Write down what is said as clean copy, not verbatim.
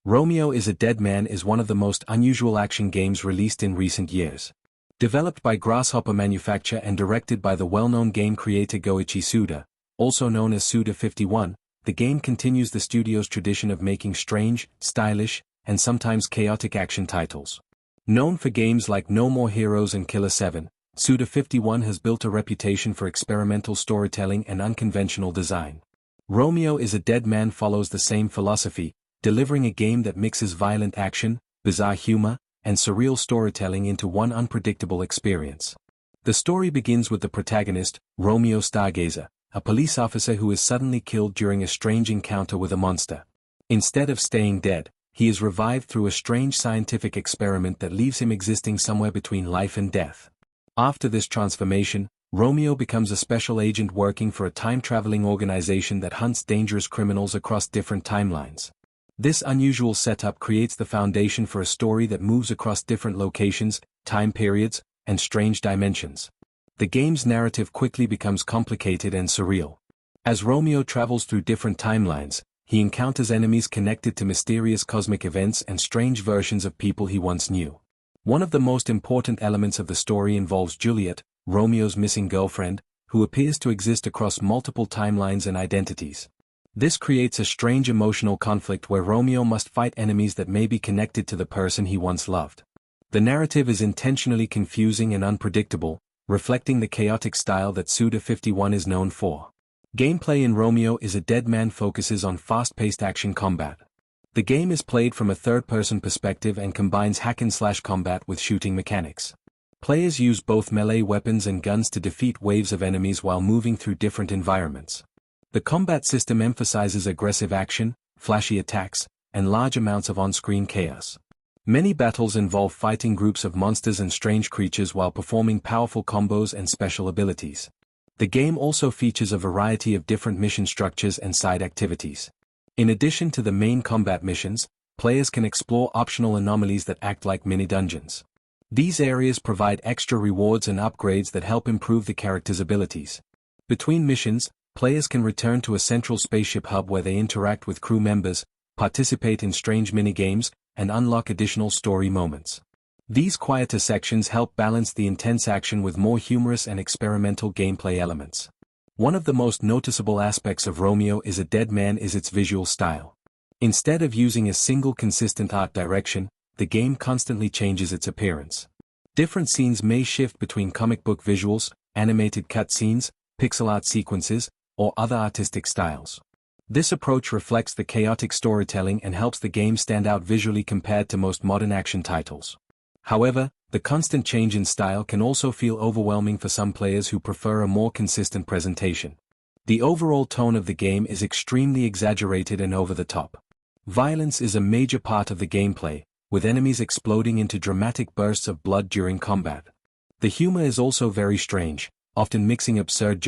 Romeo Is a Dead Man is one of the most unusual action games released in recent years. Developed by Grasshopper Manufacture and directed by the well-known game creator Goichi Suda, also known as Suda51, the game continues the studio's tradition of making strange, stylish, and sometimes chaotic action titles. Known for games like No More Heroes and Killer 7, Suda51 has built a reputation for experimental storytelling and unconventional design. Romeo Is a Dead Man follows the same philosophy, delivering a game that mixes violent action, bizarre humor, and surreal storytelling into one unpredictable experience. The story begins with the protagonist, Romeo Stargazer, a police officer who is suddenly killed during a strange encounter with a monster. Instead of staying dead, he is revived through a strange scientific experiment that leaves him existing somewhere between life and death. After this transformation, Romeo becomes a special agent working for a time-traveling organization that hunts dangerous criminals across different timelines. This unusual setup creates the foundation for a story that moves across different locations, time periods, and strange dimensions. The game's narrative quickly becomes complicated and surreal. As Romeo travels through different timelines, he encounters enemies connected to mysterious cosmic events and strange versions of people he once knew. One of the most important elements of the story involves Juliet, Romeo's missing girlfriend, who appears to exist across multiple timelines and identities. This creates a strange emotional conflict where Romeo must fight enemies that may be connected to the person he once loved. The narrative is intentionally confusing and unpredictable, reflecting the chaotic style that Suda51 is known for. Gameplay in Romeo Is a Dead Man focuses on fast-paced action combat. The game is played from a third-person perspective and combines hack-and-slash combat with shooting mechanics. Players use both melee weapons and guns to defeat waves of enemies while moving through different environments. The combat system emphasizes aggressive action, flashy attacks, and large amounts of on-screen chaos. Many battles involve fighting groups of monsters and strange creatures while performing powerful combos and special abilities. The game also features a variety of different mission structures and side activities. In addition to the main combat missions, players can explore optional anomalies that act like mini-dungeons. These areas provide extra rewards and upgrades that help improve the character's abilities. Between missions, players can return to a central spaceship hub where they interact with crew members, participate in strange mini-games, and unlock additional story moments. These quieter sections help balance the intense action with more humorous and experimental gameplay elements. One of the most noticeable aspects of Romeo Is a Dead Man is its visual style. Instead of using a single consistent art direction, the game constantly changes its appearance. Different scenes may shift between comic book visuals, animated cutscenes, pixel art sequences, or other artistic styles. This approach reflects the chaotic storytelling and helps the game stand out visually compared to most modern action titles. However, the constant change in style can also feel overwhelming for some players who prefer a more consistent presentation. The overall tone of the game is extremely exaggerated and over the top. Violence is a major part of the gameplay, with enemies exploding into dramatic bursts of blood during combat. The humor is also very strange, often mixing absurd jokes